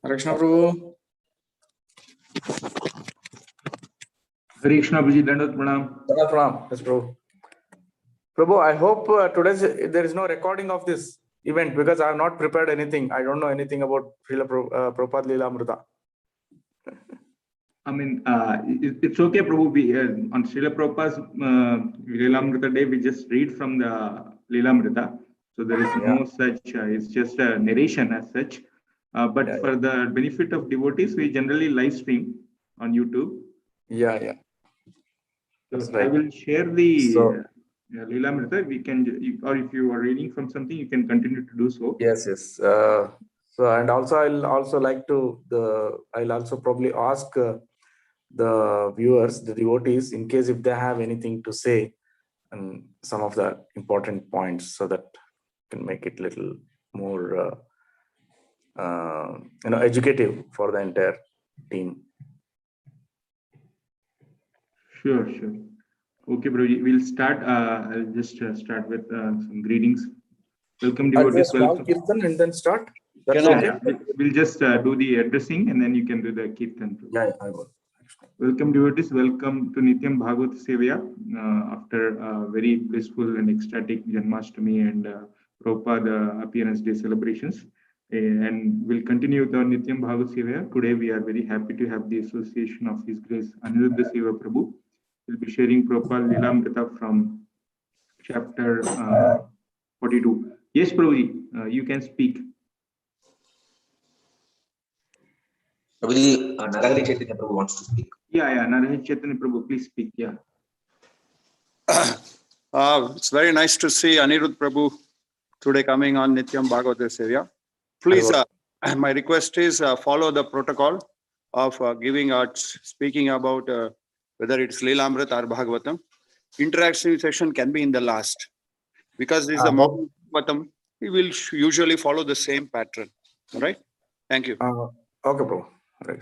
Hare Krishna Prabhu. Hare Krishna Prabhuji, Dandavat Pranam. Dandavat Pranam. Yes, Prabhu. Prabhu, I hope there is no recording of this event because I have not prepared anything. I don't know anything about Srila Prabhupada lilamritha. I mean, it's okay, Prabhu. On Srila Prabhupada's lilamritha day, we just read from the lilamritha. So there is no such, it's just a narration as such. But for the benefit of devotees, we generally live stream on YouTube. Yeah. So I will share the lilamritha. We can, or if you are reading from something, you can continue to do so. Yes. So and also I'll also like to I'll also probably ask the viewers, the devotees, in case if they have anything to say and some of the important points, so that can make it little more educative for the entire team. Sure. Okay, bro. We'll start. I'll just start with some greetings. Welcome, devotees. Welcome. Kirtan and then start. That's okay. We'll just do the addressing and then you can do the kirtan. Yeah, I will. Welcome, devotees. Welcome to Nityam Bhagavad Sevya. After a very blissful and ecstatic Janmashtami and Prabhupada Appearance Day celebrations. And we'll continue with our Nityam Bhagavad Sevya. Today, we are very happy to have the association of His Grace Aniruddha Seva Prabhu. We'll be sharing Prabhupada lilamritha from chapter 42. Yes, Prabhuji, you can speak. Prabhuji, Narahari Chaitanya Prabhu wants to speak. Yeah, Narahari Chaitanya Prabhu, please speak. Yeah. It's very nice to see Aniruddha Prabhu today coming on Nityam Bhagavata Sevya. Please, my request is follow the protocol of speaking about whether it's Lilamrit or Bhagavatam. Interaction session can be in the last. Because this is the morning Bhagavatam, we will usually follow the same pattern. All right? Thank you. Okay, bro. Right.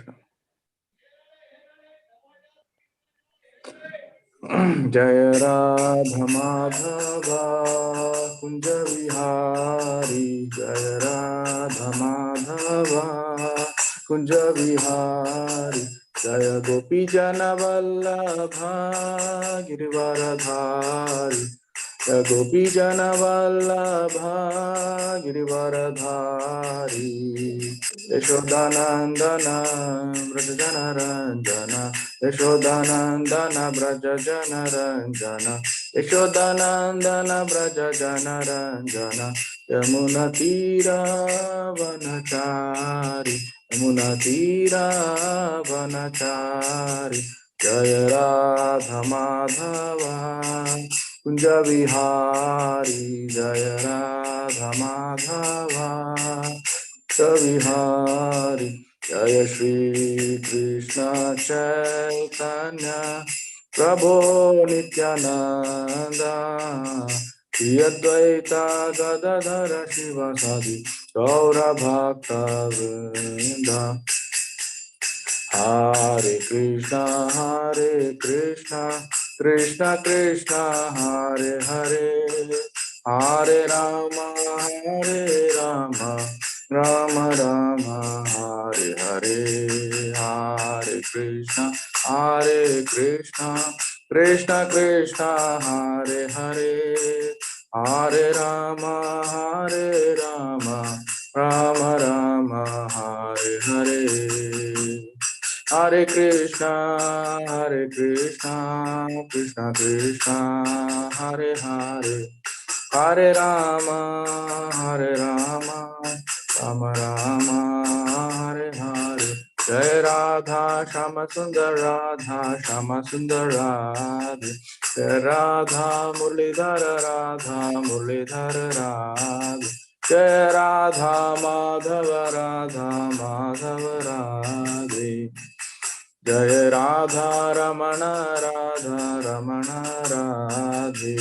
Jaya Radha Madhava Kunja Vihari Jaya Radha Madhava Kunja Vihari Jaya Gopi Jana Vallabha Girivaradhari Jaya Gopi Jana Vallabha Girivaradhari Yashodanandana Vrajajana Ranjana Yashodanandana Vrajajana Ranjana Yashodanandana Vrajajana Ranjana Yamuna Tira Vanachari Yamuna Tira Vanachari Jaya Radha Madhava Kunja Vihari Jaya Radha Madhava Vihari Jaya Shri Krishna Chaitanya Prabhu Nityananda Shri Advaita Gadadhara Shivasadi Gaura Bhakta Vrinda Hare Krishna Krishna Krishna Hare Hare Hare Rama Rama Rama Hare Hare Hare Krishna Krishna Krishna Hare Hare Hare Rama Rama Rama Hare Hare Hare Krishna Krishna Krishna Hare Hare Hare Rama Rama Rama Hare Hare Jai Radha Shama Sundar Radhe Jai Radha Murlidhara Radhe Jai Radha Madhava Radhe Jai Radha Ramana Radhe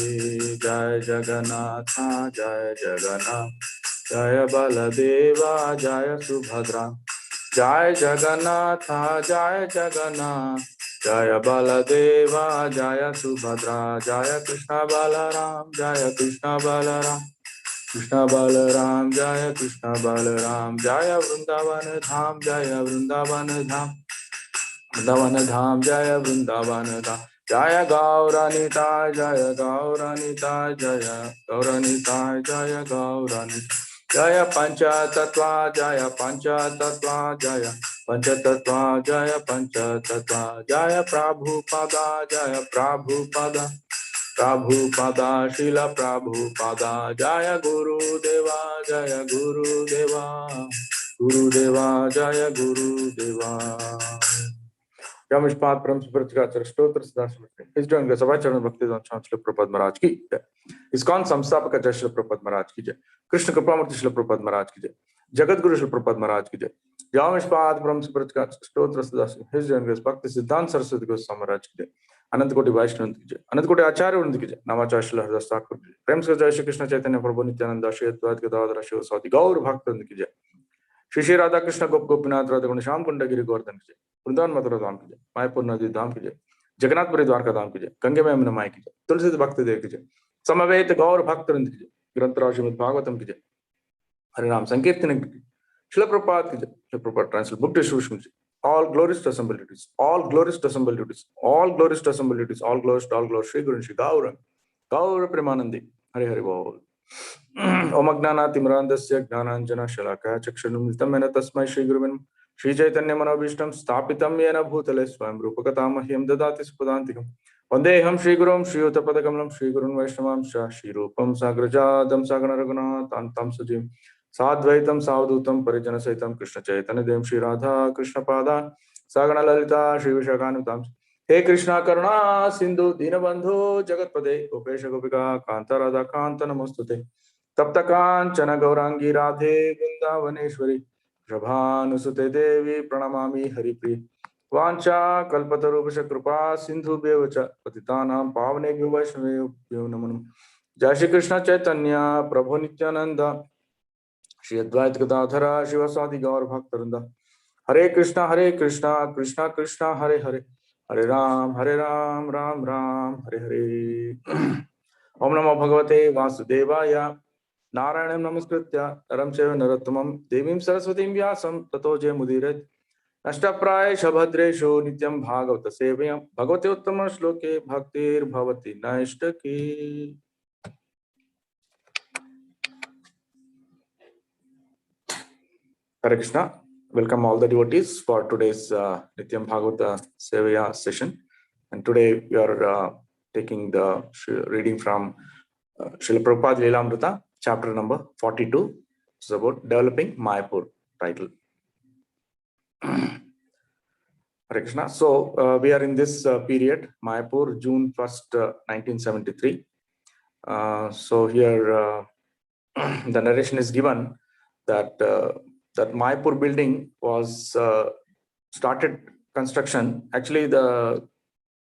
Jai Jagannatha Jai Baladeva Jai Subhadra Jai Jagannatha Jai Baladeva Jai Subhadra Jai Krishna Balaram Krishna Balaram Jaya Krishna Balaram Jaya Vrindavan Dham Jaya Vrindavan Dham Vrindavan Dham Jaya Vrindavan Dham Jaya Gauranita Jaya Gauranita Jaya Gauranita Jaya Gauranita Jaya Pancha Tattva Jaya Pancha Tattva Jaya Pancha Tattva Jaya Pancha Tattva Jaya Prabhupada Jaya Prabhupada Prabhupada Srila Prabhupada Jaya Guru Deva Jaya Guru Deva Guru Deva Jaya Guru Deva Yamishpat Param Supratikachara Stotra Siddhastamati. His doing the Savachara Bhakti Dhan Srila Prabhupada Maharaj ki jai. ISKCON Samstapaka Jai Srila Prabhupada Maharaj ki jai. Krishna Kripamurti Srila Prabhupada Maharaj ki jai. Jagat Guru Srila Prabhupada Maharaj ki jai. Yamishpat Param Supratikachara Stotra Siddhastamati. His doing the Bhakti Siddhanta Saraswati Goswami Maharaj ki jai. अनंत कोटि वैष्णव की जय अनंत कोटि आचार्य वृंद की जय नमाचार्य श्री हरिदास ठाकुर की जय प्रेम से जय श्री कृष्ण चैतन्य प्रभु नित्यानंद श्री अद्वैत गदाधर शिवसादि गौर भक्त वृंद की जय श्री श्री राधा कृष्ण गोप गोपीनाथ राधा कुंड श्याम कुंड गिरि गोवर्धन की जय वृंदावन मथुरा धाम की जय मायापुर नदी धाम की जय जगन्नाथपुरी द्वारका धाम की जय गंगे में यमुना माई की जय तुलसी भक्त देव की जय समवेत गौर भक्त वृंद की जय ग्रंथ श्रीमद् भागवतम की जय हरे नाम संकीर्तन की जय श्रील प्रभुपाद की जय Srila Prabhupada translate book distribution की जय all glories to assembled duties, all glories to assembled duties, all glories to assembled duties, all glories to all glories, Shri Guru Shri Gaura, Gaura Premanandi, Hari Hari Bol. Om Agnana Timrandasya Gnananjana Shalaka Chakshanum Nitamena Tasmai Shri Guruvin Shri Chaitanya Manabhishtam Stapitam Yena Bhutale Swam Rupakatamahyam Dadati Supadantikam Vandeham Shri Gurum Shri Uttapadakalam Shri Gurun Vaishnavam Shri Rupam Sagrajadam Sagana Raghunath Antam Sujim साद्वैतम सावधूतम परिजन सहितम कृष्ण चैतन्य देव श्री राधा कृष्ण पादा सागण ललिता श्री विशाखानुताम हे कृष्णा करुणा सिंधु दीनबंधु जगतपदे गोपेश गोपिका कांता राधा कांत नमस्तुते तप्त कांचन गौरांगी राधे वृंदावनेश्वरी शभानुसुते देवी प्रणमामि हरिप्रिय वांछा कल्पतरुभ्यश्च कृपा सिंधुभ्येव च पतितानां पावनेभ्यो वैष्णवेभ्यो नमो नमः जय श्री कृष्ण चैतन्य प्रभु नित्यानंद श्री अद्वैत गदाधरा शिवसादि गौर भक्तवृंदा हरे कृष्णा कृष्णा कृष्णा हरे हरे हरे राम राम राम हरे हरे ओम नमो भगवते वासुदेवाय नारायणं नमस्कृत्य नरं चैव नरोत्तमं देवीं सरस्वतीं व्यासं ततो जयमुदीरयेत् नष्टप्रायेष भद्रेषु नित्यं भागवत सेवया भगवते उत्तम श्लोके भक्तिर्भवति नैष्टकी Hare Krishna. Welcome all the devotees for today's Nityam Bhagavata Sevaya session. And today we are taking the reading from Srila Prabhupada Lilamritha, chapter number 42. It's about developing Mayapur title. Hare Krishna. So we are in this period, Mayapur, June 1st, 1973. So here the narration is given that that Mayapur building was started construction. Actually, the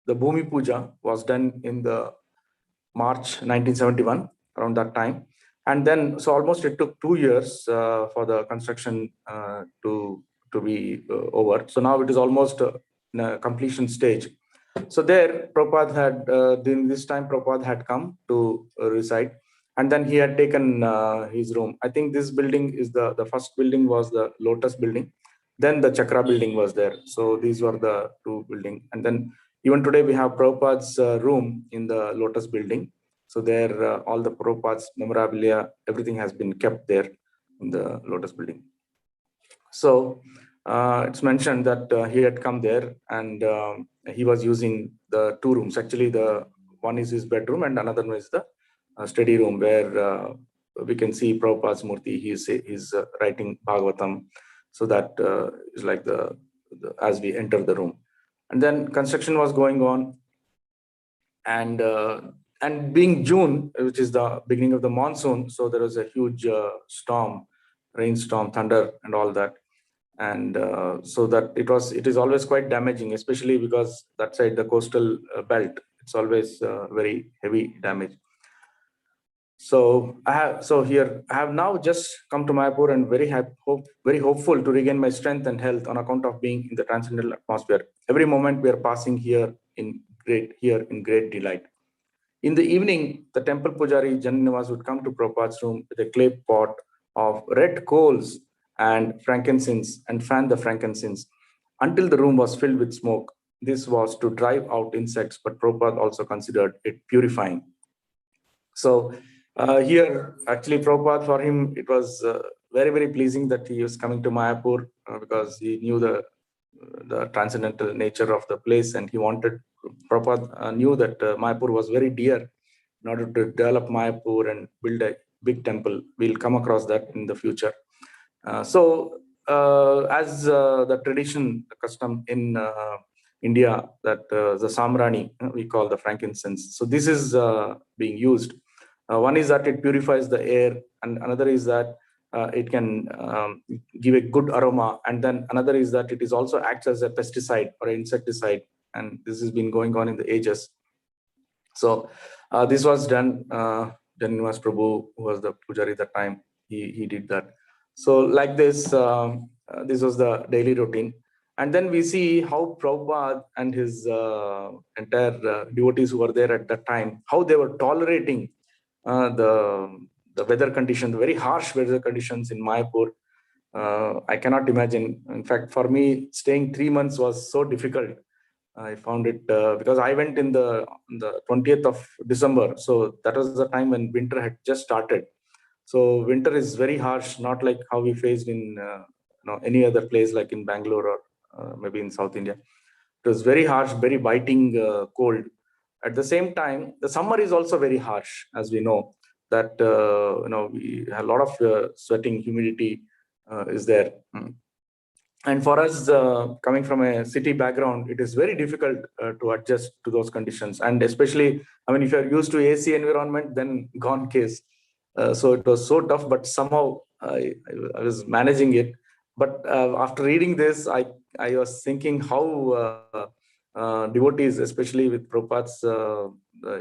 Bhumi Puja was done in the March 1971, around that time. And then, so almost it took 2 years for the construction to be over. So now it is almost in a completion stage. So there, Prabhupada had, during this time, Prabhupada had come to reside. And then he had taken his room. I think this building is the first building was the Lotus building. Then the Chakra building was there. So these were the two buildings. And then even today we have Prabhupada's room in the Lotus building. So there all the Prabhupada's memorabilia, everything has been kept there in the Lotus building. So it's mentioned that he had come there and he was using the two rooms. Actually, the one is his bedroom and another one is the study room where we can see Prabhupada's Murti. He's writing Bhagavatam. So that is like the as we enter the room. And then construction was going on. And being June, which is the beginning of the monsoon, so there was a huge storm, rainstorm, thunder and all that. And so that it is always quite damaging, especially because that side, the coastal belt, it's always very heavy damage. So I have now just come to Mayapur and very hopeful to regain my strength and health on account of being in the transcendental atmosphere. Every moment we are passing here in great delight. In the evening, the temple pujari Janninivas would come to Prabhupada's room with a clay pot of red coals and frankincense and fan the frankincense until the room was filled with smoke. This was to drive out insects, but Prabhupada also considered it purifying. So here, actually, Prabhupada, for him, it was very, very pleasing that he was coming to Mayapur because he knew the transcendental nature of the place, and he wanted, Prabhupada knew that Mayapur was very dear. In order to develop Mayapur and build a big temple, we'll come across that in the future. As the tradition, the custom in India, that the samrani, we call the frankincense. So this is being used. One is that it purifies the air, and another is that it can give a good aroma, and then another is that it is also acts as a pesticide or an insecticide, and this has been going on in the ages. So this was done. Janninivas Prabhu, who was the pujari at that time, he did that. So like this, this was the daily routine. And then we see how Prabhupada and his entire devotees who were there at that time, how they were tolerating the weather conditions, very harsh weather conditions in Mayapur. I cannot imagine. In fact, for me, staying 3 months was so difficult. I found it because I went in the 20th of December. So that was the time when winter had just started. So winter is very harsh, not like how we faced in any other place like in Bangalore or maybe in South India. It was very harsh, very biting cold. At the same time, the summer is also very harsh, as we know that we have a lot of sweating, humidity is there. And for us, coming from a city background, it is very difficult to adjust to those conditions. And especially, I mean, if you're used to AC environment, then gone case. So it was so tough, but somehow I was managing it. But after reading this, I was thinking how devotees, especially with Prabhupada's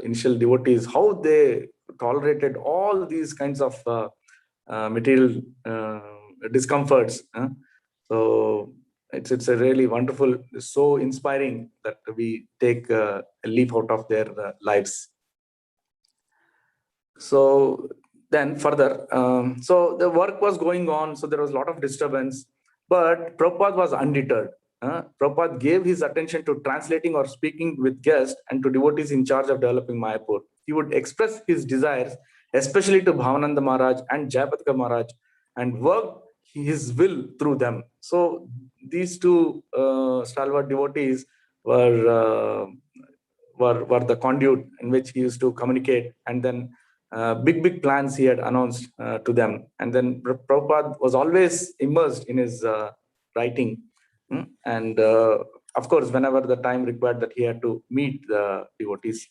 initial devotees, how they tolerated all these kinds of material discomforts. So it's a really wonderful, so inspiring that we take a leap out of their lives. So then further, so the work was going on, so there was a lot of disturbance, but Prabhupada was undeterred. Prabhupada gave his attention to translating or speaking with guests and to devotees in charge of developing Mayapur. He would express his desires, especially to Bhavananda Maharaj and Jayapatika Maharaj, and work his will through them. So these two stalwart devotees were the conduit in which he used to communicate, and then big plans he had announced to them. And then Prabhupada was always immersed in his writing. And of course, whenever the time required that he had to meet the devotees,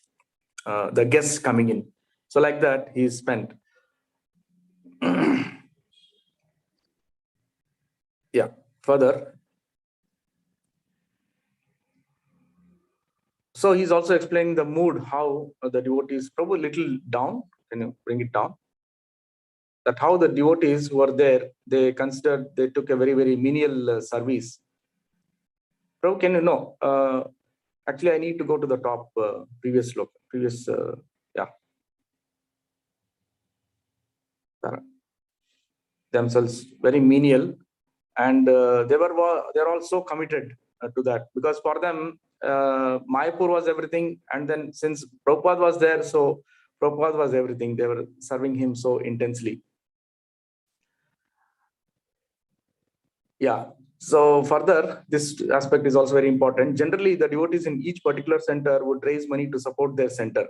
the guests coming in. So like that, he spent. Yeah, further. So he's also explaining the mood, how the devotees, probably a little down. Can you bring it down? That how the devotees who were there, they considered, they took a very, very menial service. Prabhu, can you know? Actually, I need to go to the top previous look, yeah. Themselves very menial, and they're also committed to that, because for them, Mayapur was everything, and then since Prabhupada was there, so Prabhupada was everything. They were serving him so intensely. Yeah. So further, this aspect is also very important. Generally, the devotees in each particular center would raise money to support their center.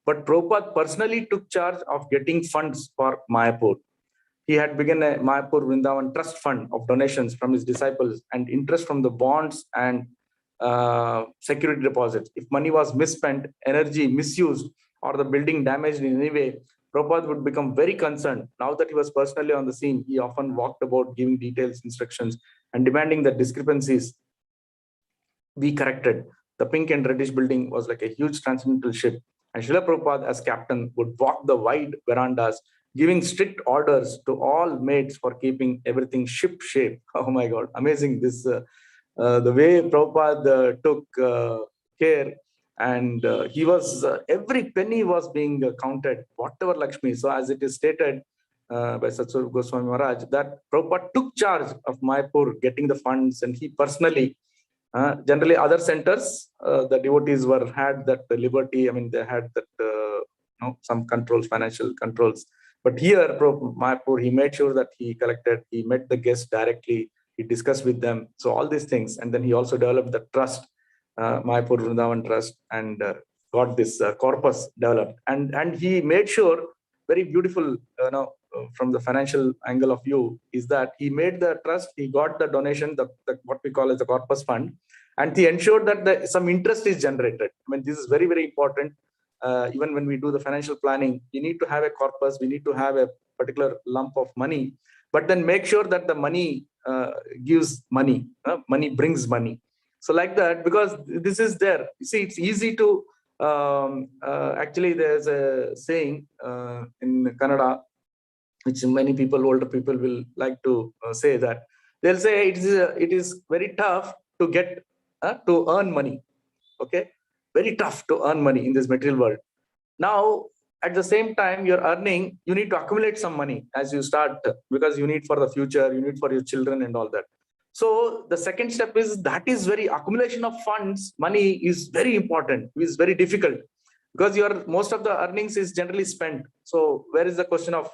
But Prabhupada personally took charge of getting funds for Mayapur. He had begun a Mayapur Vrindavan trust fund of donations from his disciples and interest from the bonds and security deposits. If money was misspent, energy misused, or the building damaged in any way, Prabhupada would become very concerned. Now that he was personally on the scene, he often walked about giving details, instructions, and demanding that discrepancies be corrected. The pink and reddish building was like a huge transcendental ship, and Srila Prabhupada, as captain, would walk the wide verandas, giving strict orders to all maids for keeping everything ship shape. Oh my God, amazing! This the way Prabhupada took care, And he was, every penny was being counted, whatever Lakshmi. So as it is stated by Satsur Goswami Maharaj, that Prabhupada took charge of Mayapur, getting the funds, and he personally, generally other centers, the devotees had that liberty. I mean, they had that, some controls, financial controls. But here, Mayapur, he made sure that he collected, he met the guests directly, he discussed with them. So all these things. And then he also developed the trust, Mayapur Vrindavan Trust, and got this corpus developed. And he made sure, very beautiful, from the financial angle of view, is that he made the trust, he got the donation, the what we call as the corpus fund, and he ensured that some interest is generated. I mean, this is very, very important. Even when we do the financial planning, we need to have a corpus, we need to have a particular lump of money, but then make sure that the money gives money, money brings money. So like that, because this is there. You see, it's easy to, actually there's a saying in Kannada, which many people, older people will like to say, that they'll say it is very tough to get, to earn money. Okay, very tough to earn money in this material world. Now, at the same time you're earning, you need to accumulate some money as you start, because you need for the future, you need for your children and all that. So the second step is, that is very, accumulation of funds, money is very important, is very difficult, because your most of the earnings is generally spent. So where is the question of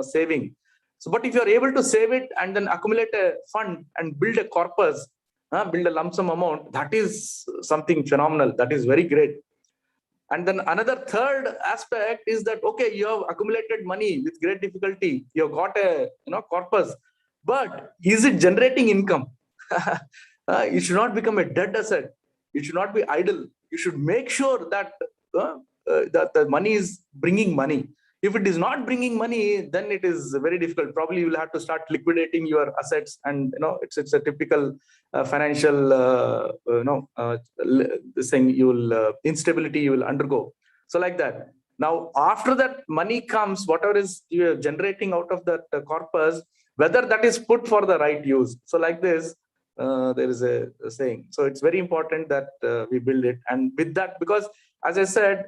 saving? So, but if you are able to save it and then accumulate a fund and build a corpus, build a lump sum amount, that is something phenomenal. That is very great. And then another third aspect is that, okay, you have accumulated money with great difficulty, you have got a corpus, but is it generating income? It should not become a dead asset. It should not be idle. You should make sure that that the money is bringing money. If it is not bringing money, then it is very difficult. Probably you will have to start liquidating your assets, and it's a typical financial this thing, you will instability you will undergo. So like that. Now, after that money comes, whatever is you are generating out of that corpus, whether that is put for the right use. So like this, there is a saying. So it's very important that we build it. And with that, because as I said,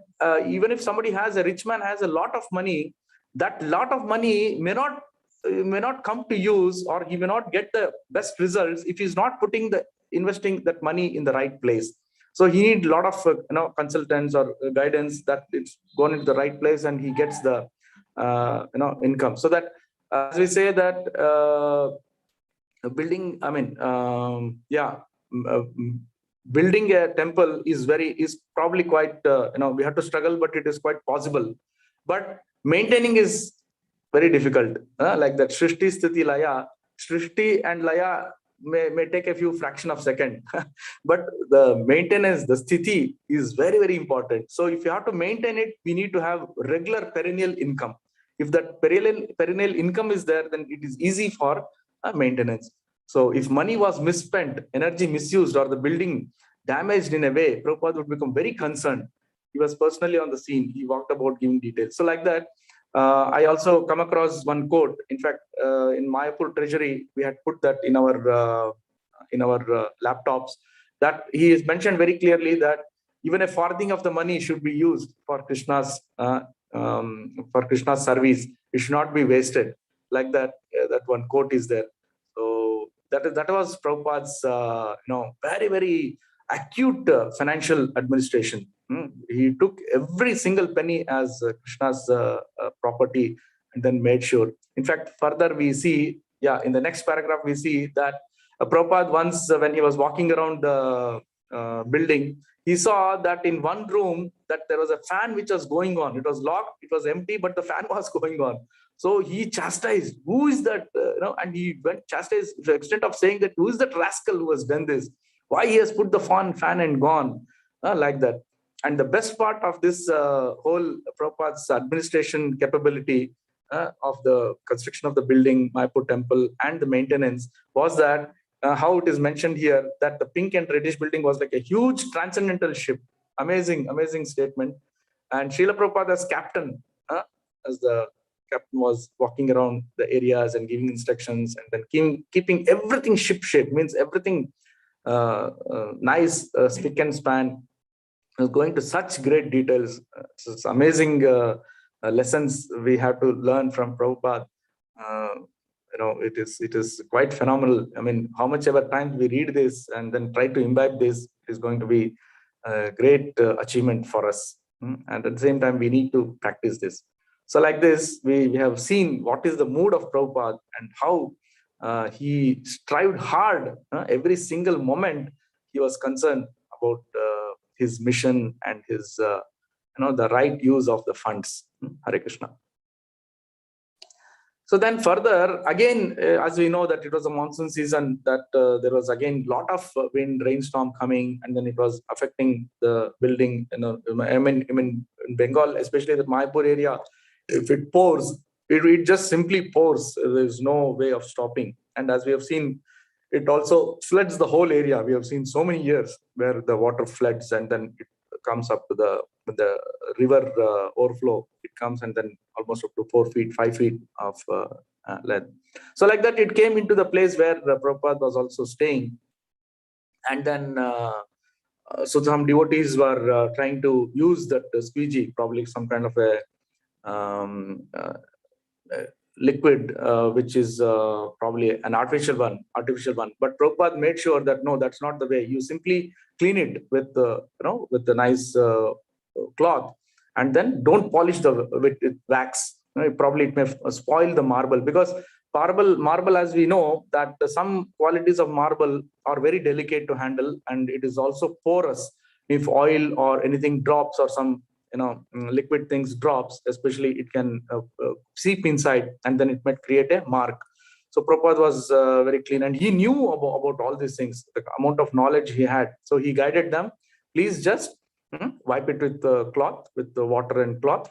even if somebody has, a rich man has a lot of money, that lot of money may not come to use, or he may not get the best results if he's not investing that money in the right place. So he needs a lot of consultants or guidance, that it's gone into the right place and he gets the income. So that, as we say that building, I mean, building a temple is probably quite, we have to struggle, but it is quite possible. But maintaining is very difficult. Like that Shrishti, Sthiti, Laya. Shrishti and Laya may take a few fraction of second, but the maintenance, the Sthiti is very, very important. So if you have to maintain it, we need to have regular perennial income. If that perennial income is there, then it is easy for maintenance. So if money was misspent, energy misused, or the building damaged in a way, Prabhupada would become very concerned. He was personally on the scene. He walked about giving details. So like that, I also come across one quote. In fact, in Mayapur Treasury, we had put that in our laptops, that he has mentioned very clearly that even a farthing of the money should be used for Krishna's service. It should not be wasted. Like that, that one quote is there. So that was Prabhupada's very, very acute financial administration. He took every single penny as Krishna's property, and then made sure. In fact, further we see, in the next paragraph, we see that Prabhupada once, when he was walking around the building, he saw that in one room that there was a fan which was going on. It was locked, it was empty, but the fan was going on. So he chastised, who is that? And he went chastised to the extent of saying that, who is that rascal who has done this? Why he has put the fan and gone? Like that. And the best part of this whole Prabhupada's administration capability of the construction of the building, Mayapur temple, and the maintenance was that, how it is mentioned here, that the pink and reddish building was like a huge transcendental ship. Amazing, amazing statement. And Srila Prabhupada as captain, as the captain was walking around the areas and giving instructions, and then keeping everything ship shape, means everything nice, spick and span, going to such great details. It's amazing lessons we have to learn from Prabhupada. It is quite phenomenal. I mean, how much ever time we read this and then try to imbibe this is going to be a great achievement for us. And at the same time, we need to practice this. So like this, we have seen what is the mood of Prabhupada and how he strived hard. Every single moment he was concerned about his mission and his, the right use of the funds. Hare Krishna. So then further, again, as we know that it was a monsoon season, that there was again lot of wind, rainstorm coming, and then it was affecting the building. I mean, in Bengal, especially the Mayapur area, if it pours, it just simply pours. There's no way of stopping. And as we have seen, it also floods the whole area. We have seen so many years where the water floods and then it comes up to the river overflow. It comes and then almost up to 4 feet, 5 feet of length. So like that, it came into the place where Prabhupada was also staying. And then so some devotees were trying to use that squeegee, probably some kind of a liquid, which is probably an artificial one. But Prabhupada made sure that no, that's not the way. You simply clean it with with the nice cloth, and then don't polish with wax. Probably it may spoil the marble, because marble, as we know, that some qualities of marble are very delicate to handle, and it is also porous. If oil or anything drops or some liquid things drops, especially, it can seep inside and then it might create a mark. So Prabhupada was very clean, and he knew about all these things, the amount of knowledge he had. So he guided them, please just wipe it with the cloth, with the water and cloth,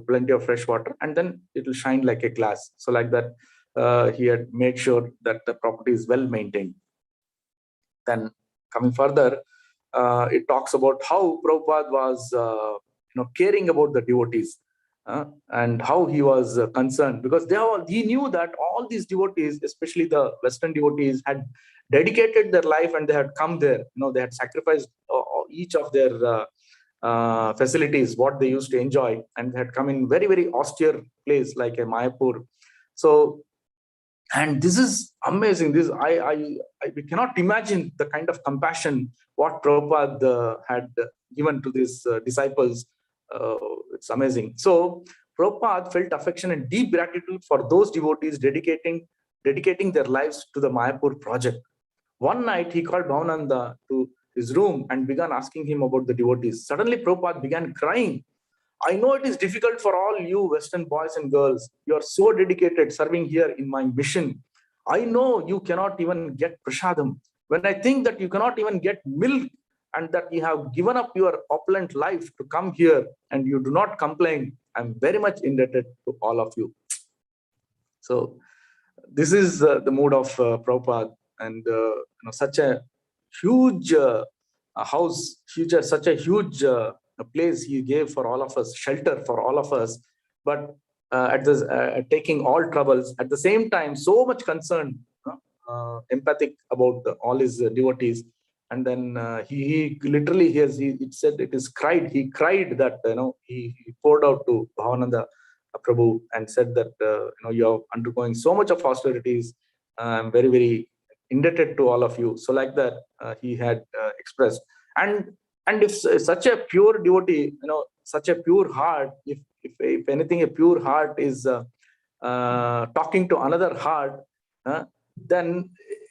plenty of fresh water, and then it will shine like a glass. So like that, he had made sure that the property is well maintained. Then coming further, it talks about how Prabhupada was caring about the devotees, and how he was concerned, because he knew that all these devotees, especially the Western devotees, had dedicated their life and they had come there. They had sacrificed each of their facilities, what they used to enjoy, and they had come in very, very austere place like a Mayapur. So, and this is amazing. We cannot imagine the kind of compassion what Prabhupada had given to these disciples. It's amazing. So Prabhupada felt affection and deep gratitude for those devotees dedicating their lives to the Mayapur project. One night he called Bhavananda to his room and began asking him about the devotees. Suddenly Prabhupada began crying. I know it is difficult for all you Western boys and girls. You are so dedicated serving here in my mission. I know you cannot even get prasadam. When I think that you cannot even get milk, and that you have given up your opulent life to come here and you do not complain, I'm very much indebted to all of you. So this is the mood of Prabhupada, and such a huge house, such a huge place he gave for all of us, shelter for all of us, but taking all troubles, at the same time so much concerned, empathic about all his devotees. And then he literally, it said it is cried. He cried that he poured out to Bhavananda Prabhu and said that you are undergoing so much of austerities. I'm very, very indebted to all of you. So like that, he had expressed. And if such a pure devotee, such a pure heart, if anything, a pure heart is talking to another heart, then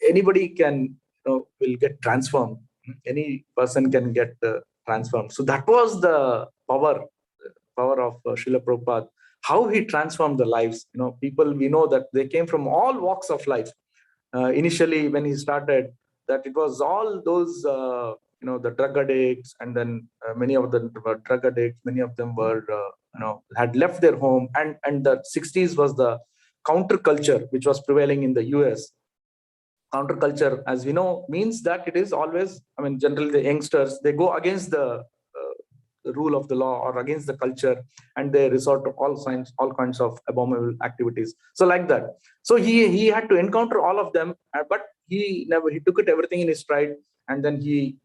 anybody can will get transformed. Any person can get transformed. So that was the power of Srila Prabhupada, how he transformed the lives. People, we know that they came from all walks of life. Initially, when he started, that it was all those, the drug addicts, and then many of them were drug addicts. Many of them were, had left their home, and the 60s was the counterculture which was prevailing in the US. Counterculture, as we know, means that it is always, generally the youngsters, they go against the rule of the law or against the culture, and they resort to all kinds of abominable activities. So like that. So he had to encounter all of them, but he took it everything in his stride, and then he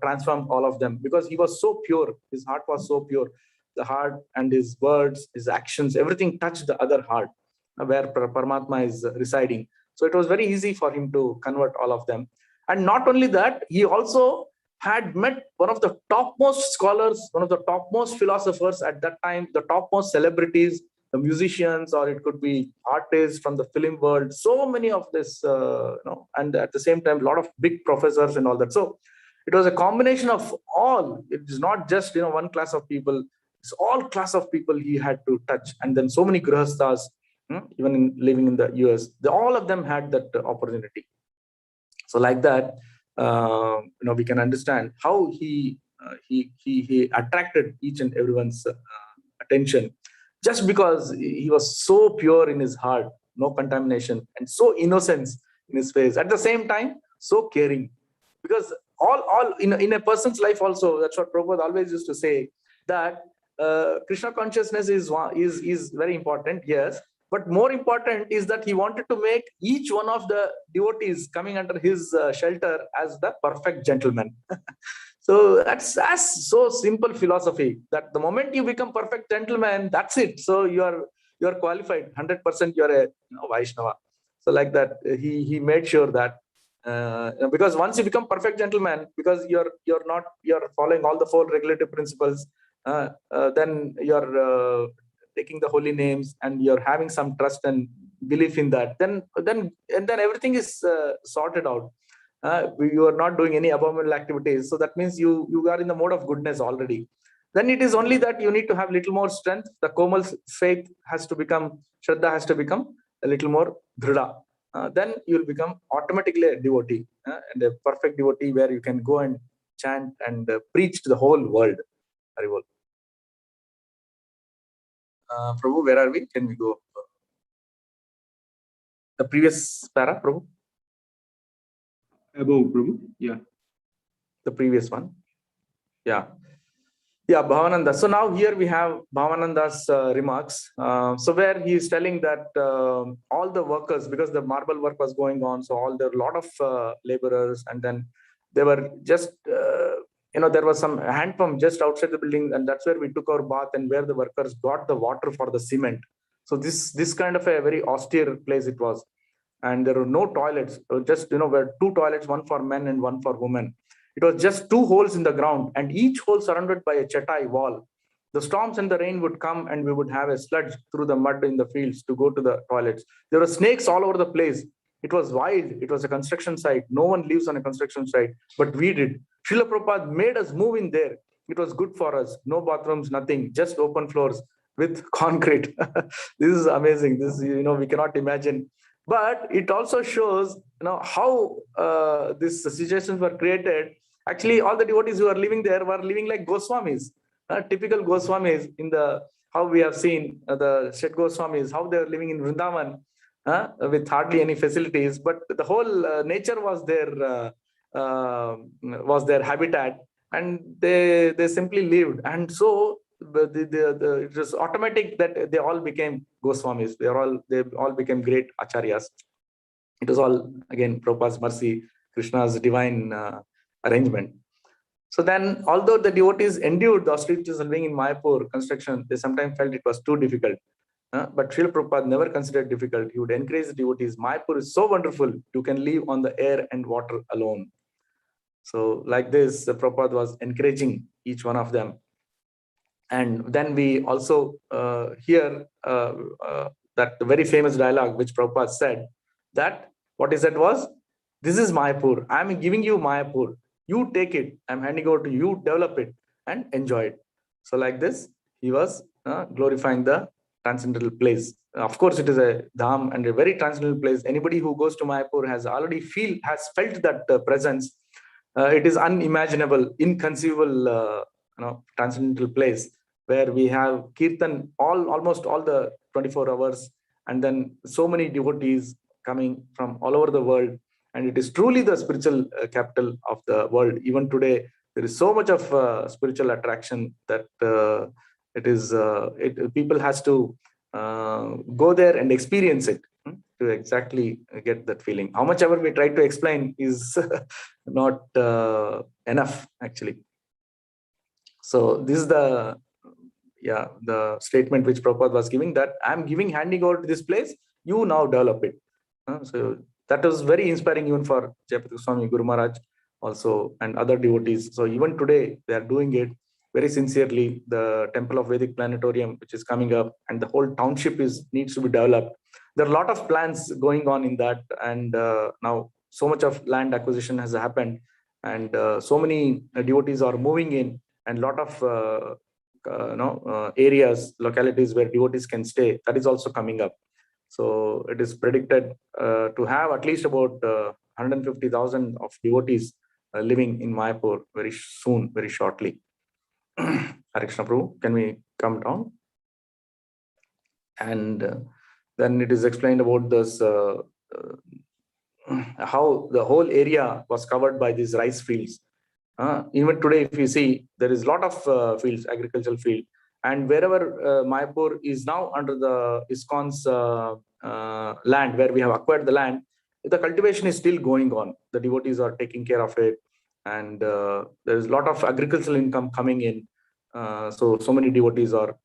transformed all of them, because he was so pure. His heart was so pure. The heart and his words, his actions, everything touched the other heart where Paramatma is residing. So it was very easy for him to convert all of them. And not only that, he also had met one of the topmost scholars, one of the topmost philosophers at that time, the topmost celebrities, the musicians, or it could be artists from the film world. So many of this, and at the same time, a lot of big professors and all that. So it was a combination of all. It is not just one class of people. It's all class of people he had to touch. And then so many grihasthas, even in living in the US, all of them had that opportunity. So like that, we can understand how he attracted each and everyone's attention, just because he was so pure in his heart, no contamination, and so innocence in his face. At the same time, so caring, because all in a person's life also. That's what Prabhupada always used to say, that Krishna consciousness is very important, yes, but more important is that he wanted to make each one of the devotees coming under his shelter as the perfect gentleman. So that's so simple philosophy, that the moment you become perfect gentleman, that's it. So you are qualified 100%. You're a Vaishnava. So like that, he made sure that because once you become perfect gentleman, because you're following all the 4 regulative principles, then you're taking the holy names and you're having some trust and belief in that, then everything is sorted out. You are not doing any abominable activities, so that means you are in the mode of goodness already. Then it is only that you need to have little more strength. The Komal faith has to become, Shraddha has to become a little more dhrida. Then you will become automatically a devotee, and a perfect devotee, where you can go and chant and preach to the whole world. Haribol. Prabhu, where are we? Can we go? The previous para, Prabhu? Above, Prabhu. Yeah. The previous one. Yeah. Yeah, Bhavananda. So now here we have Bhavananda's remarks. So where he is telling that all the workers, because the marble work was going on, so there were a lot of laborers, and then they were just, there was some hand pump just outside the building, and that's where we took our bath and where the workers got the water for the cement. So this kind of a very austere place it was. And there were no toilets, just, were 2 toilets, one for men and one for women. It was just 2 holes in the ground, and each hole surrounded by a chatai wall. The storms and the rain would come, and we would have a sludge through the mud in the fields to go to the toilets. There were snakes all over the place. It was wild. It was a construction site. No one lives on a construction site, but we did. Srila Prabhupada made us move in there. It was good for us. No bathrooms, nothing, just open floors with concrete. This is amazing. This, we cannot imagine. But it also shows, how these situations were created. Actually, all the devotees who are living there were living like Goswamis, typical Goswamis, how we have seen the Shet Goswamis, how they are living in Vrindavan with hardly any facilities, but the whole nature was their habitat, and they simply lived. And so it was automatic that they all became Goswamis. They all became great acharyas. It was all, again, Prabhupada's mercy, Krishna's divine arrangement. So then, although the devotees endured the austerities of living in Mayapur construction, they sometimes felt it was too difficult. But Srila Prabhupada never considered difficult. He would encourage the devotees. Mayapur is so wonderful, you can live on the air and water alone. So like this, Prabhupada was encouraging each one of them. And then we also hear that the very famous dialogue which Prabhupada said, that what he said was, this is Mayapur. I'm giving you Mayapur. You take it. I'm handing over to you, develop it and enjoy it. So like this, he was glorifying the transcendental place. Of course, it is a dham and a very transcendental place. Anybody who goes to Mayapur has felt that presence. It is unimaginable, inconceivable, transcendental place where we have kirtan almost all the 24 hours, and then so many devotees coming from all over the world. And it is truly the spiritual capital of the world. Even today, there is so much of spiritual attraction that people has to go there and experience it. to exactly get that feeling. How much ever we try to explain is not enough actually. So this is the statement which Prabhupada was giving, that I'm handing over to this place, you now develop it. So that was very inspiring even for Jayapati Swami, Guru Maharaj also, and other devotees. So even today they are doing it very sincerely. The Temple of Vedic Planetarium, which is coming up, and the whole township needs to be developed. There are a lot of plans going on in that, and now so much of land acquisition has happened, and so many devotees are moving in, and a lot of areas, localities where devotees can stay, that is also coming up. So it is predicted to have at least about 150,000 of devotees living in Mayapur very soon, very shortly. Hare Krishna Prabhu, can we come down? And then it is explained about this, how the whole area was covered by these rice fields. Even today, if you see, there is a lot of fields, agricultural field, and wherever Mayapur is now under the ISKCON's land, where we have acquired the land, the cultivation is still going on. The devotees are taking care of it, and there is a lot of agricultural income coming in. So many devotees are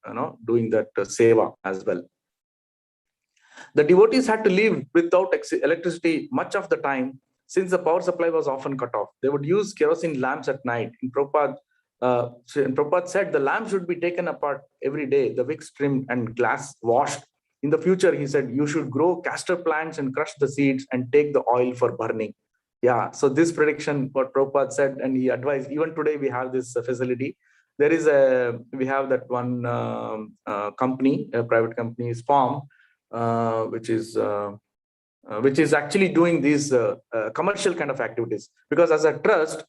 doing that seva as well. The devotees had to live without electricity much of the time, since the power supply was often cut off. They would use kerosene lamps at night. In Prabhupada said the lamp should be taken apart every day, the wicks trimmed and glass washed. In the future, he said, you should grow castor plants and crush the seeds and take the oil for burning. Yeah, so this prediction, what Prabhupada said, and he advised, even today we have this facility. We have that one company, a private company is formed, which is actually doing these commercial kind of activities, because as a trust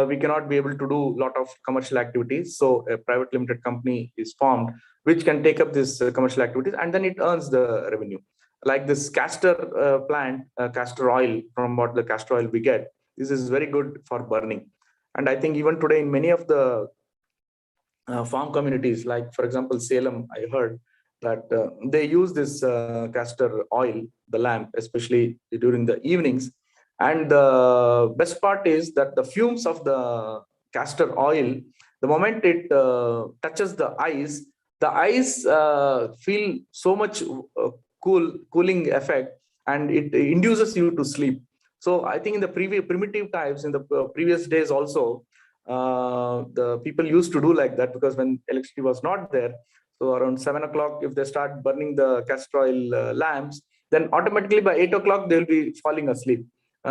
we cannot be able to do a lot of commercial activities. So a private limited company is formed which can take up this commercial activities, and then it earns the revenue. Like this castor plant, castor oil, from what the castor oil we get, this is very good for burning. And I think even today in many of the farm communities, like for example Salem, I heard that they use this castor oil, the lamp, especially during the evenings. And the best part is that the fumes of the castor oil, the moment it touches the eyes feel so much cooling effect, and it induces you to sleep. So I think in the primitive times, in the previous days also, the people used to do like that, because when electricity was not there, so around 7 o'clock, if they start burning the castor oil lamps, then automatically by 8 o'clock they'll be falling asleep.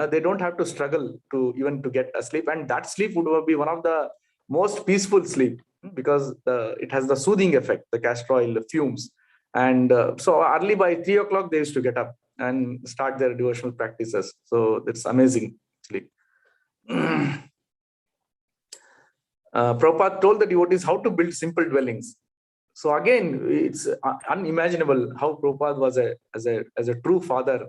They don't have to struggle to even to get asleep, and that sleep would be one of the most peaceful sleep, because it has the soothing effect, the castor oil fumes. And so early by 3 o'clock they used to get up and start their devotional practices. So it's amazing actually. Prabhupada told the devotees how to build simple dwellings. So again, it's unimaginable how Prabhupada was as a true father,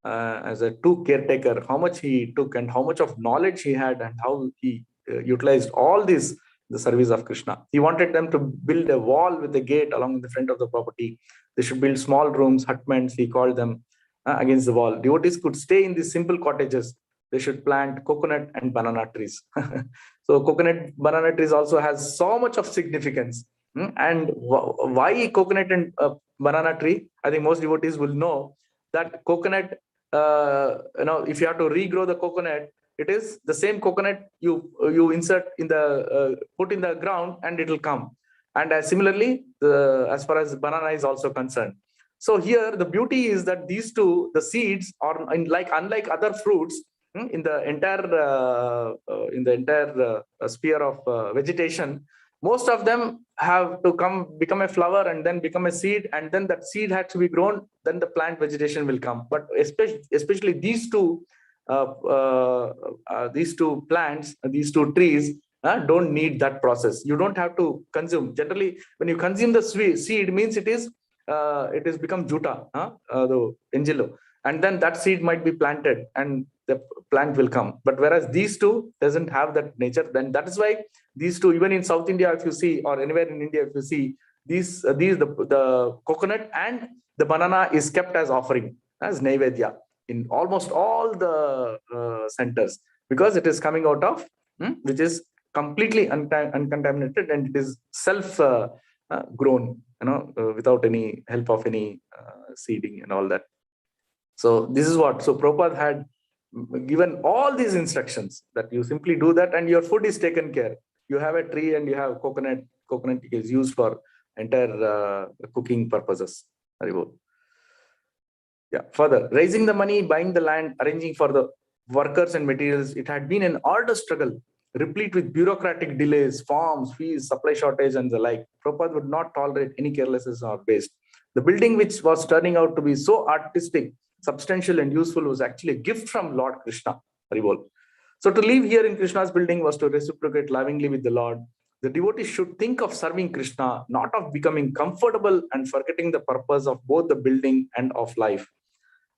as a true caretaker, how much he took and how much of knowledge he had, and how he utilized all this the service of Krishna. He wanted them to build a wall with a gate along the front of the property. They should build small rooms, hutments, he called them, against the wall. Devotees could stay in these simple cottages. They should plant coconut and banana trees. So coconut, banana trees also has so much of significance. And why coconut and banana tree? I think most devotees will know that coconut, if you have to regrow the coconut, it is the same coconut you insert in the put in the ground and it will come. And similarly, as far as banana is also concerned. So here the beauty is that these two, the seeds are unlike other fruits in the entire sphere of vegetation. Most of them have to become a flower and then become a seed, and then that seed has to be grown, then the plant vegetation will come. But especially these two plants, these two trees don't need that process. You don't have to consume. Generally, when you consume the seed, means it is become juta, the angelo, and then that seed might be planted and the plant will come. But whereas these two doesn't have that nature, then that is why these two, even in South India, if you see, or anywhere in India, if you see, the coconut and the banana is kept as offering. as Naivedya in almost all the centers, because it is coming out of which is completely uncontaminated, and it is self grown, without any help of any seeding and all that. So this is what, so Prabhupada had given all these instructions that you simply do that and your food is taken care. You have a tree and you have coconut is used for entire cooking purposes. Yeah. Further, raising the money, buying the land, arranging for the workers and materials, it had been an arduous struggle, replete with bureaucratic delays, forms, fees, supply shortage, and the like. Prabhupada would not tolerate any carelessness or waste. The building, which was turning out to be so artistic, substantial, and useful, was actually a gift from Lord Krishna. So to live here in Krishna's building was to reciprocate lovingly with the Lord. The devotee should think of serving Krishna, not of becoming comfortable and forgetting the purpose of both the building and of life.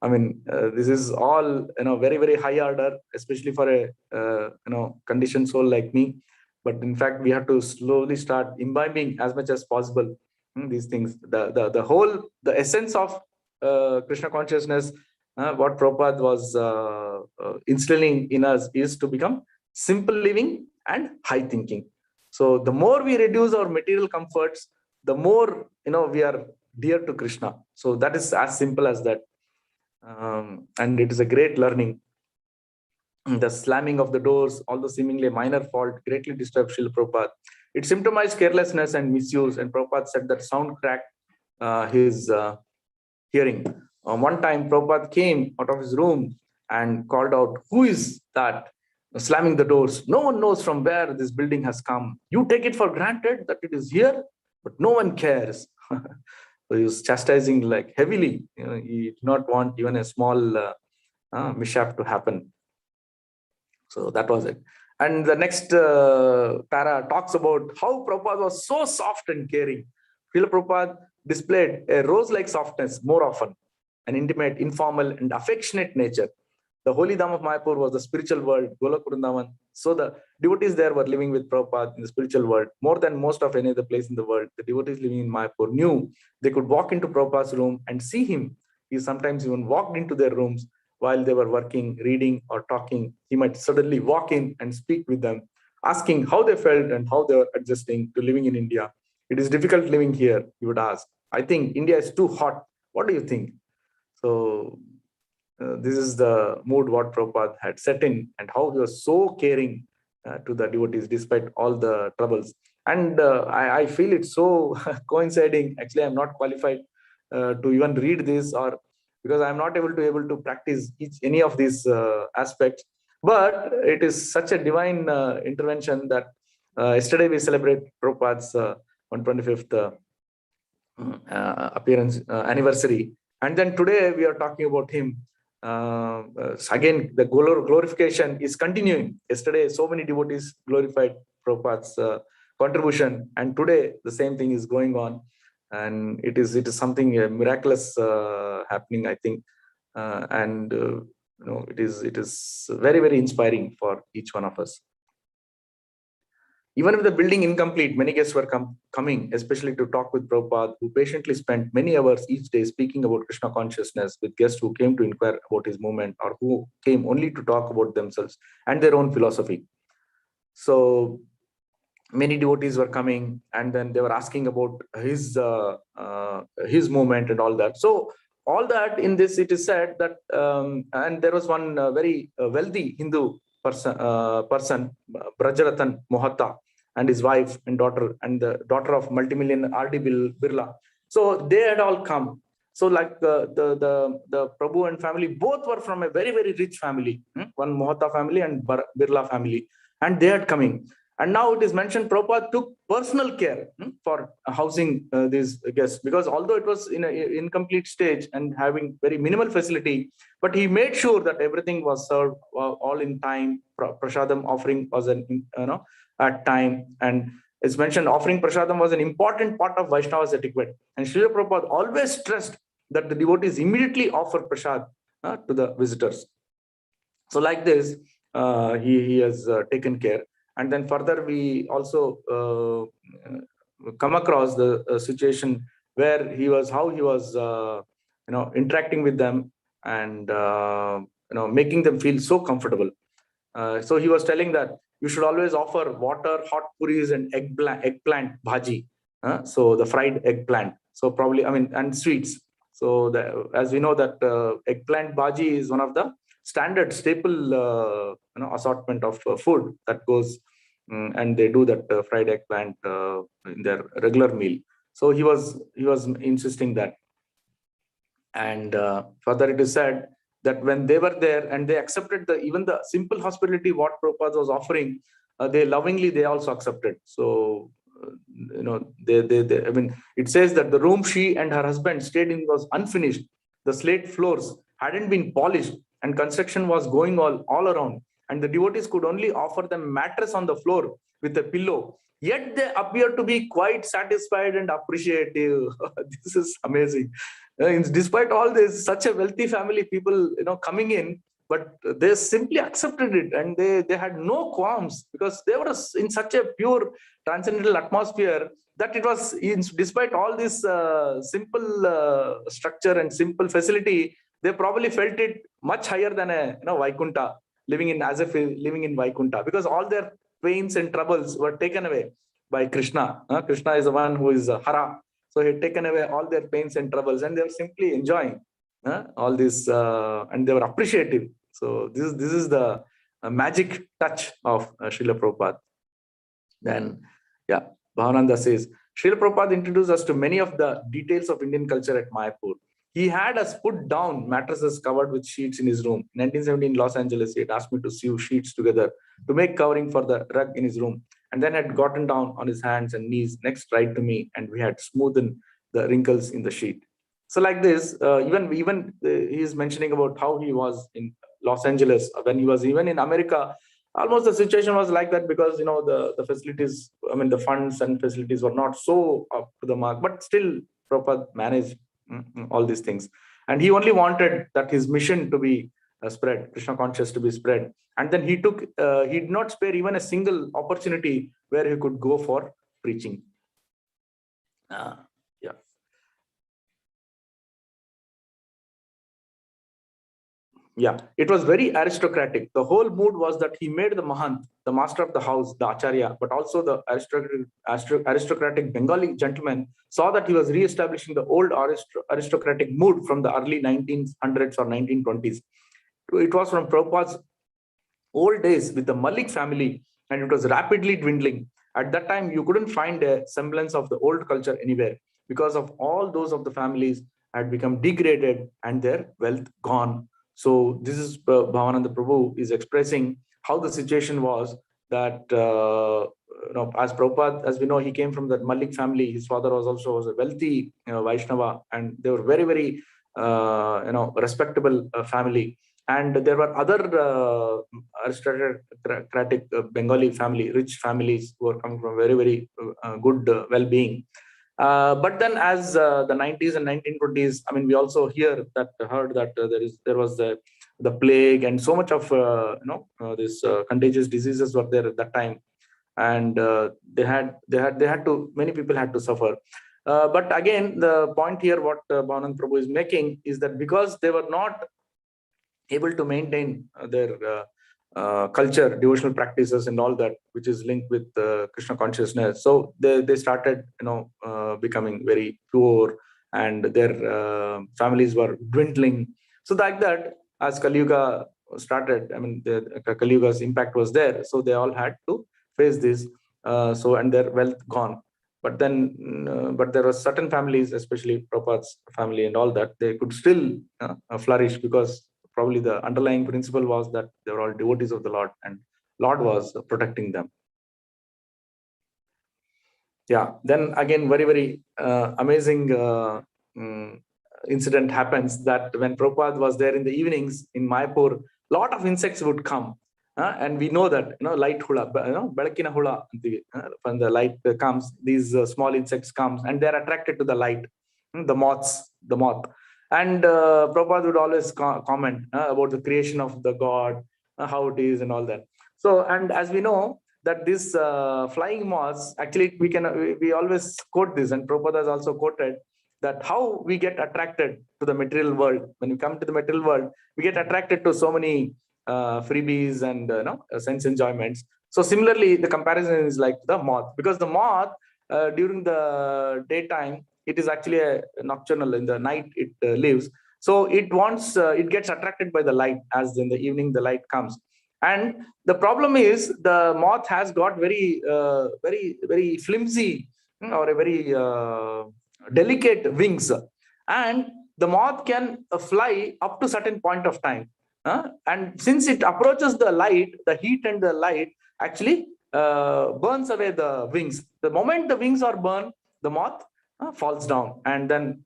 I mean, this is all, very, very high order, especially for a, conditioned soul like me. But in fact, we have to slowly start imbibing as much as possible these things. The whole, the essence of Krishna consciousness, what Prabhupada was instilling in us is to become simple living and high thinking. So the more we reduce our material comforts, the more, we are dear to Krishna. So that is as simple as that. And it is a great learning. The slamming of the doors, although seemingly a minor fault, greatly disturbed Srila Prabhupada. It symptomized carelessness and misuse, and Prabhupada said that sound cracked his hearing. One time, Prabhupada came out of his room and called out, "Who is that slamming the doors? No one knows from where this building has come. You take it for granted that it is here, but no one cares." So he was chastising like heavily. He did not want even a small mishap to happen. So that was it. And the next para talks about how Prabhupada was so soft and caring. Srila Prabhupada displayed a rose-like softness more often, an intimate, informal, and affectionate nature. The holy Dham of Mayapur was the spiritual world, Golok Vrindavan. So the devotees there were living with Prabhupada in the spiritual world more than most of any other place in the world. The devotees living in Mayapur knew they could walk into Prabhupada's room and see him. He sometimes even walked into their rooms while they were working, reading, or talking. He might suddenly walk in and speak with them, asking how they felt and how they were adjusting to living in India. "It is difficult living here," he would ask. "I think India is too hot. What do you think?" So this is the mood what Prabhupada had set in, and how he was so caring to the devotees despite all the troubles. And I feel it's so coinciding. Actually, I'm not qualified to even read this, or because I'm not able to practice any of these aspects. But it is such a divine intervention that yesterday we celebrate Prabhupada's 125th appearance anniversary, and then today we are talking about him. Again, the glorification is continuing. Yesterday, so many devotees glorified Prabhupada's contribution, and today the same thing is going on, and it is something miraculous happening, I think, and it is very, very inspiring for each one of us. Even with the building incomplete, many guests were coming, especially to talk with Prabhupada, who patiently spent many hours each day speaking about Krishna consciousness with guests who came to inquire about his movement, or who came only to talk about themselves and their own philosophy. So many devotees were coming, and then they were asking about his movement and all that. So all that in this, it is said that, and there was one very wealthy Hindu person, Brajratan Mohata, and his wife and daughter, and the daughter of multimillionaire R.D. Birla. So they had all come. So like the Prabhu and family, both were from a very, very rich family, one Mohata family and Birla family, and they had coming. And now it is mentioned Prabhupada took personal care for housing these guests, because although it was in an incomplete stage and having very minimal facility, but he made sure that everything was served all in time. Prasadam offering was at time, and it's mentioned offering prasadam was an important part of Vaishnava's etiquette. And Srila Prabhupada always stressed that the devotees immediately offer prasad to the visitors. So like this, he has taken care. And then further, we also come across the situation where how he was interacting with them. and making them feel so comfortable. So he was telling that you should always offer water, hot puris, and eggplant bhaji. So the fried eggplant. So probably, and sweets. So as we know that eggplant bhaji is one of the standard staple assortment of food that goes, and they do that fried eggplant in their regular meal. So he was insisting that. And further it is said that when they were there and they accepted even the simple hospitality what Prabhupada was offering, they also accepted. So it says that the room she and her husband stayed in was unfinished. The slate floors hadn't been polished, and construction was going all around. And the devotees could only offer them mattress on the floor with a pillow. Yet they appear to be quite satisfied and appreciative. This is amazing. Despite all this, such a wealthy family, people coming in, but they simply accepted it, and they had no qualms, because they were in such a pure transcendental atmosphere that it was, despite all this simple structure and simple facility, they probably felt it much higher than a Vaikunta, as if living in Vaikunta, because all their pains and troubles were taken away by Krishna. Krishna is the one who is Hara. So he had taken away all their pains and troubles, and they were simply enjoying all this, and they were appreciative. So this is the magic touch of Srila Prabhupada. Then, yeah, Bhavananda says, Srila Prabhupada introduced us to many of the details of Indian culture at Mayapur. He had us put down mattresses covered with sheets in his room. In 1970 in Los Angeles, he had asked me to sew sheets together to make covering for the rug in his room, and then had gotten down on his hands and knees next right to me, and we had smoothened the wrinkles in the sheet. So like this, even he is mentioning about how he was in Los Angeles. When he was even in America, almost the situation was like that, because the facilities, the funds and facilities were not so up to the mark, but still Prabhupada managed all these things. And he only wanted that his mission to be spread, Krishna conscious to be spread. And then he did not spare even a single opportunity where he could go for preaching. Yeah. Yeah, it was very aristocratic. The whole mood was that he made the Mahant, the master of the house, the Acharya, but also the aristocratic Bengali gentleman saw that he was re-establishing the old aristocratic mood from the early 1900s or 1920s. It was from Prabhupada's old days with the Malik family, and it was rapidly dwindling. At that time, you couldn't find a semblance of the old culture anywhere, because of all those of the families had become degraded and their wealth gone. So this is Bhavananda Prabhu is expressing how the situation was, that as Prabhupada, as we know, he came from that Malik family. His father was a wealthy Vaishnava, and they were very, very respectable family. And there were other aristocratic Bengali family, rich families who were coming from very, very good well-being. But then, as the 90s and 1920s, we also heard that there was the plague, and so much of this contagious diseases were there at that time, and many people had to suffer. But again, the point here, what Bhavananda Prabhu is making, is that because they were not able to maintain their culture, devotional practices, and all that, which is linked with Krishna consciousness. So they started, becoming very poor, and their families were dwindling. So like that, as Kali Yuga started, the Kali Yuga's impact was there. So they all had to face this. And their wealth gone. But then, but there were certain families, especially Prabhupada's family and all that, they could still flourish, because probably the underlying principle was that they were all devotees of the Lord, and Lord was protecting them. Yeah. Then again, very, very amazing incident happens, that when Prabhupada was there in the evenings in Mayapur, lot of insects would come. And we know that, light hula, belakina hula, when the light comes, these small insects comes, and they're attracted to the light, the moth. And Prabhupada would always comment about the creation of the God, how it is and all that. So, and as we know that this flying moths, actually we always quote this, and Prabhupada has also quoted, that how we get attracted to the material world. When we come to the material world, we get attracted to so many freebies and sense enjoyments. So similarly, the comparison is like the moth, because the moth during the daytime, it is actually a nocturnal. In the night, it lives. So it gets attracted by the light, as in the evening the light comes. And the problem is the moth has got very flimsy or a very delicate wings, and the moth can fly up to certain point of time. And since it approaches the light, the heat and the light actually burns away the wings. The moment the wings are burned, the moth falls down, and then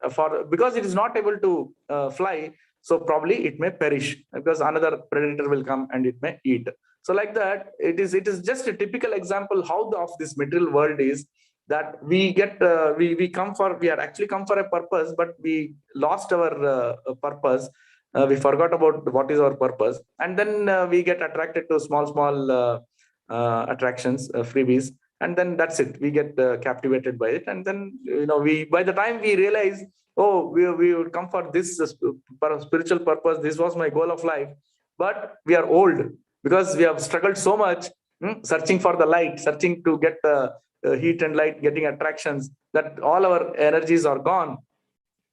because it is not able to fly, so probably it may perish, because another predator will come and it may eat. So like that, it is just a typical example how of this material world is, that we get we are actually come for a purpose, but we lost our purpose. We forgot about what is our purpose, and then we get attracted to small attractions, freebies, and then that's it. We get captivated by it, and then we, by the time we realize, oh, we would come for this spiritual purpose, this was my goal of life, but we are old because we have struggled so much, searching for the light, searching to get the heat and light, getting attractions, that all our energies are gone,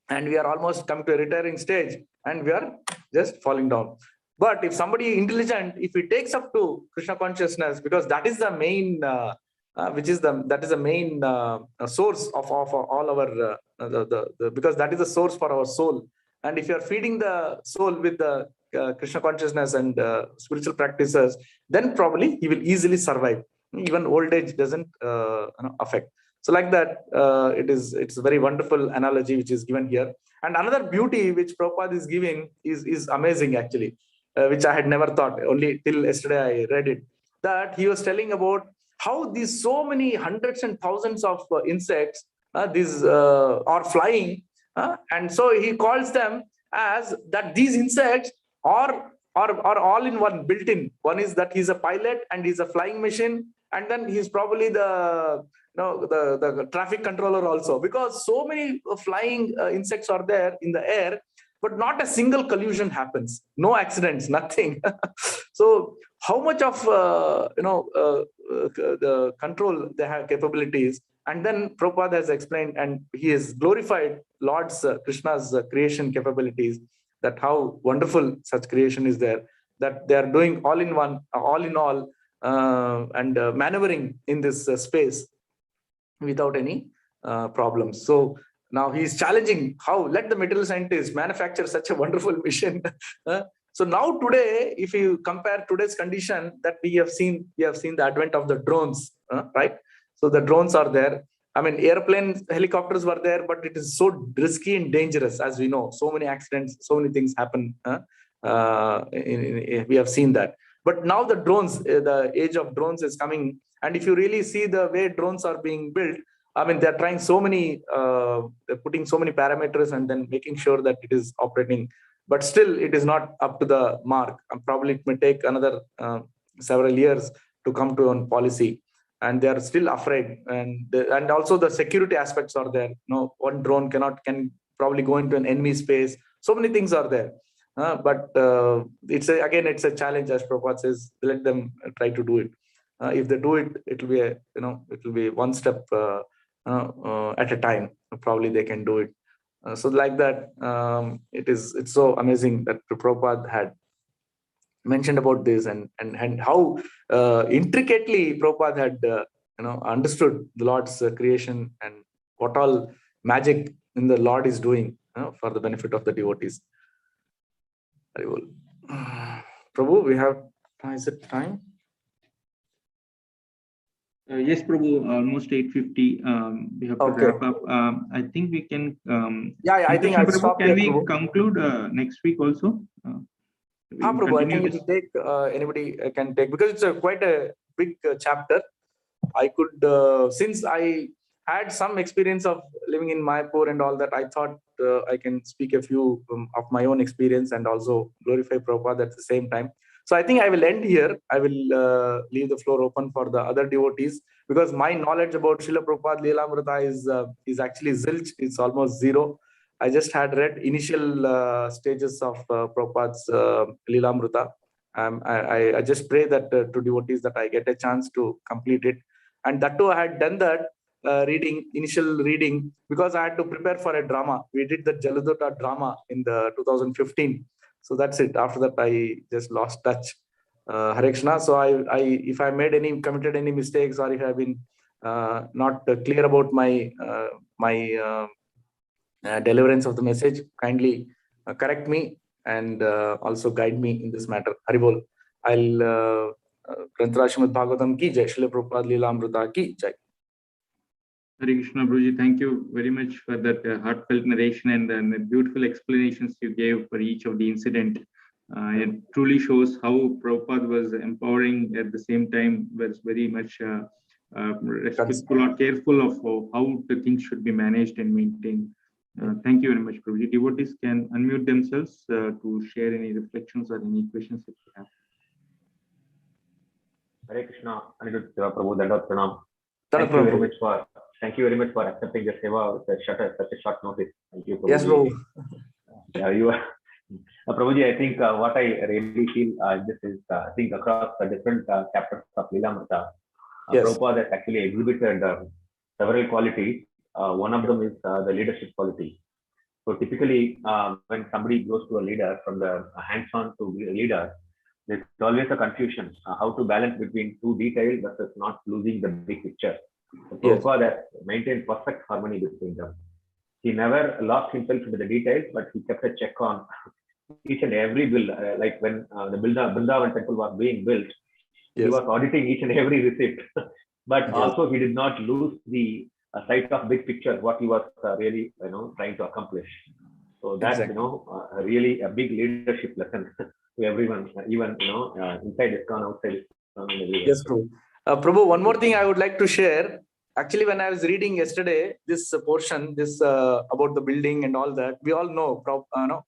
and we are almost come to a retiring stage, and we are just falling down. But if somebody intelligent, if he takes up to Krishna consciousness, because that is the main that is the main source of all our because that is the source for our soul. And if you are feeding the soul with the Krishna consciousness and spiritual practices, then probably he will easily survive. Even old age doesn't affect. So like that, it's a very wonderful analogy which is given here. And another beauty which Prabhupada is giving is amazing actually, which I had never thought. Only till yesterday I read it. That he was telling about how these so many hundreds and thousands of insects these are flying, and so he calls them as that these insects are all in one, built in. One is that he's a pilot and he's a flying machine, and then he's probably the traffic controller also, because so many flying insects are there in the air, but not a single collision happens, no accidents, nothing. So how much of the control they have capabilities. And then Prabhupada has explained, and he has glorified Lord's Krishna's creation capabilities, that how wonderful such creation is there, that they are doing all in one, all in all, and maneuvering in this space without any problems. So now he's challenging how let the material scientists manufacture such a wonderful machine. So now today, if you compare today's condition, that we have seen the advent of the drones, right? So the drones are there. I mean, airplanes, helicopters were there, but it is so risky and dangerous, as we know. So many accidents, so many things happen. We have seen that. But now the drones, the age of drones is coming. And if you really see the way drones are being built, I mean, they're trying so many, they're putting so many parameters and then making sure that it is operating. But still, it is not up to the mark. And probably it may take another several years to come to a policy. And they are still afraid. And also the security aspects are there. One drone can probably go into an enemy space. So many things are there. But it's a challenge, as Prabhupada says. Let them try to do it. If they do it, it will be one step at a time. Probably they can do it. So like that, it's so amazing that Prabhupada had mentioned about this, and how intricately Prabhupada had understood the Lord's creation and what all magic in the Lord is doing for the benefit of the devotees. Very well. Prabhu, we have, is it time? Yes, Prabhu, almost 8:50. We have to wrap up. I think we can. I think I'll Prabhu, stop can here, we Prabhu. conclude next week also? Prabhu, I think it will take, anybody can take, because it's quite a big chapter. I could, since I had some experience of living in Mayapur and all that, I thought I can speak a few of my own experience and also glorify Prabhupada at the same time. So I think I will end here. I will leave the floor open for the other devotees, because my knowledge about Srila Prabhupada lilamrita is actually zilch. It's almost zero. I just had read initial stages of Prabhupada's lilamrita. I just pray that to devotees that I get a chance to complete it. And that too, I had done that initial reading, because I had to prepare for a drama. We did the Jaladota drama in the 2015. So that's it. After that, I just lost touch. Hare Krishna. So if I committed any mistakes, or if I've been not clear about my deliverance of the message, kindly correct me and also guide me in this matter. Haribol. I'll Granthra Srimad Bhagavatam ki jai, Srila Prabhupada Lilamrita ki jai. Hare Krishna, Prabhuji, thank you very much for that heartfelt narration and the beautiful explanations you gave for each of the incident. It truly shows how Prabhupada was empowering, at the same time was very much respectful or careful of how the things should be managed and maintained. Thank you very much, Prabhuji. Devotees can unmute themselves to share any reflections or any questions that you have. Hare Krishna, Anirudh Prabhu, Dandavat Pranam. Thank you very much for accepting the seva with such a short notice. Thank you, Prabhuji. Yes, Prabhu. You are, Prabhuji, I think what I really feel this is, I think across the different chapters of lilamrita, Yes. Prabhupada has actually exhibited several qualities. One of them is the leadership quality. So typically, when somebody goes to a leader, from the hands-on to be a leader, there's always a confusion how to balance between too detailed versus not losing the big picture. So Prabhupada has maintained perfect harmony between them. He never lost himself into the details, but he kept a check on each and every build. Like when the Vrindavan temple was being built, he was auditing each and every receipt. But also he did not lose the sight of big picture, what he was really trying to accomplish. So that's really a big leadership lesson to everyone, even inside ISKCON, outside ISKCON. Yes, Prabhu. Prabhu, one more thing I would like to share. Actually, when I was reading yesterday this portion, about the building and all that, we all know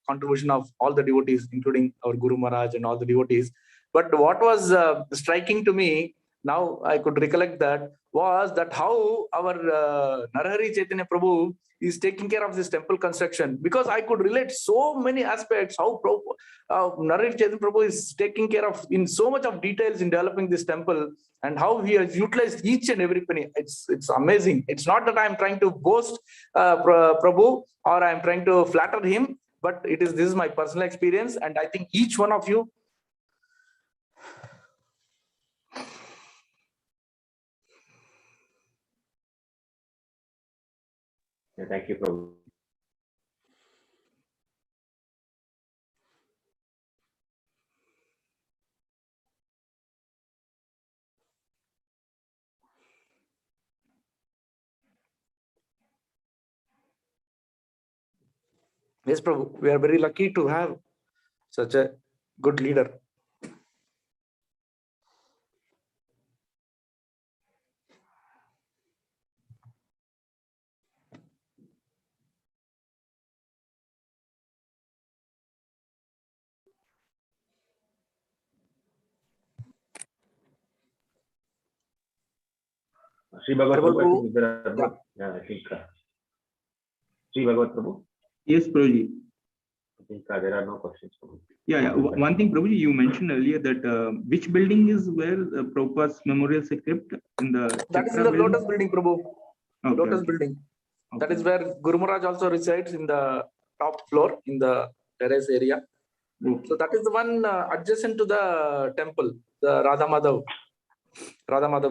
contribution of all the devotees, including our Guru Maharaj and all the devotees. But what was striking to me, now I could recollect that, was that how our Narahari Chaitanya Prabhu is taking care of this temple construction, because I could relate so many aspects how Narahari Chaitanya Prabhu is taking care of in so much of details in developing this temple, and how he has utilized each and every penny. It's amazing. It's not that I'm trying to boast Prabhu, or I'm trying to flatter him, but this is my personal experience, and I think each one of you. Thank you, Prabhu. Yes, Prabhu. We are very lucky to have such a good leader. Sri Bhagavat Prabhu, I think Sri Bhagavat Prabhu. Yes, Prabhuji. I think there are no questions. Yeah. One thing, Prabhuji, you mentioned earlier that which building is where Prabhupada's memorials are kept in the. That is in the Lotus building, Prabhu. Okay, Lotus building. Okay. That is where Guru Maharaj also resides, in the top floor in the terrace area. Okay. So that is the one adjacent to the temple, the Radha Madhav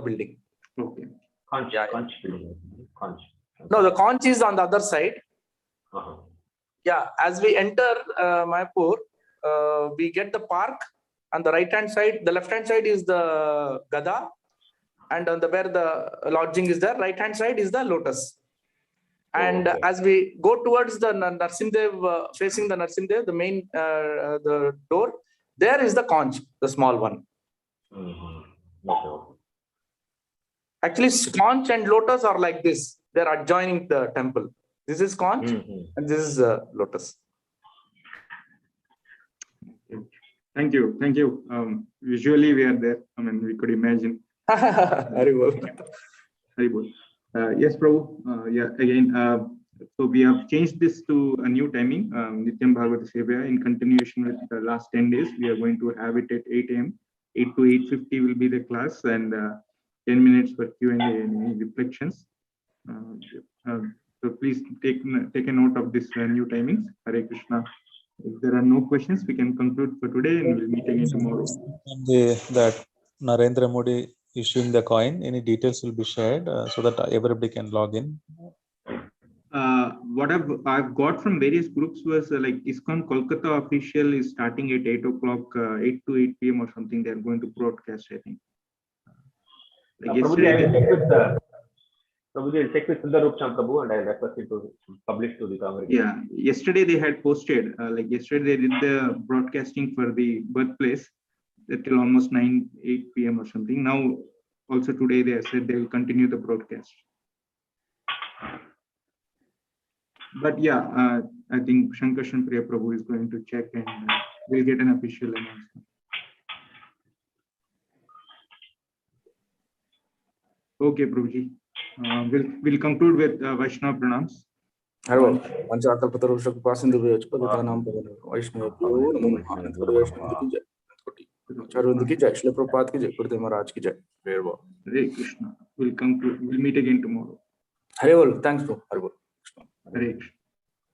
building. Okay. Conch building. Conch. No, the conch is on the other side. Yeah, as we enter Mayapur, we get the park on the right hand side. The left hand side is the Gada, and on where the lodging is there, right hand side is the Lotus. And as we go towards the Narsimdev, facing the Narsimdev, the main the door, there is the conch, the small one. Actually, conch and Lotus are like this. They are adjoining the temple. This is conch and this is Lotus. Thank you. Thank you. Visually, we are there. I mean, we could imagine. Very well. Very good. Yes, Prabhu. Yeah, again, so we have changed this to a new timing, Nityam Bhagavata Sevaya, in continuation with the last 10 days. We are going to have it at 8 a.m. 8 to 8:50 will be the class, and 10 minutes for Q&A and any reflections. So please take a note of this new timings. Hare Krishna. If there are no questions, we can conclude for today, and we'll meet again tomorrow. That Narendra Modi issuing the coin, any details will be shared so that everybody can log in. What I've got from various groups was like ISKCON Kolkata official is starting at 8 o'clock, 8 to 8 p.m. or something. They're going to broadcast, I think. Like Prabhuji, I'll check with Sundar Rupchand Prabhu and I'll request him to publish to the congregation. Yeah, yesterday they had posted, like yesterday they did the broadcasting for the birthplace till almost 8 p.m. or something. Now, also today they said they will continue the broadcast. But yeah, I think Shankarshan Priya Prabhu is going to check and we'll get an official announcement. Okay, Prabhuji. We'll conclude with Vaishnava Pranams. Hello. Panchakalpataru Shakpasindu Padatanam Vaishnava Charundu ki jai, Srila Prabhupada ki jai, Gurudev Maharaj ki jai. Very well. Hare Krishna. We'll conclude. We'll meet again tomorrow. Hare well. Thanks, bro. Hare well. Hare Krishna.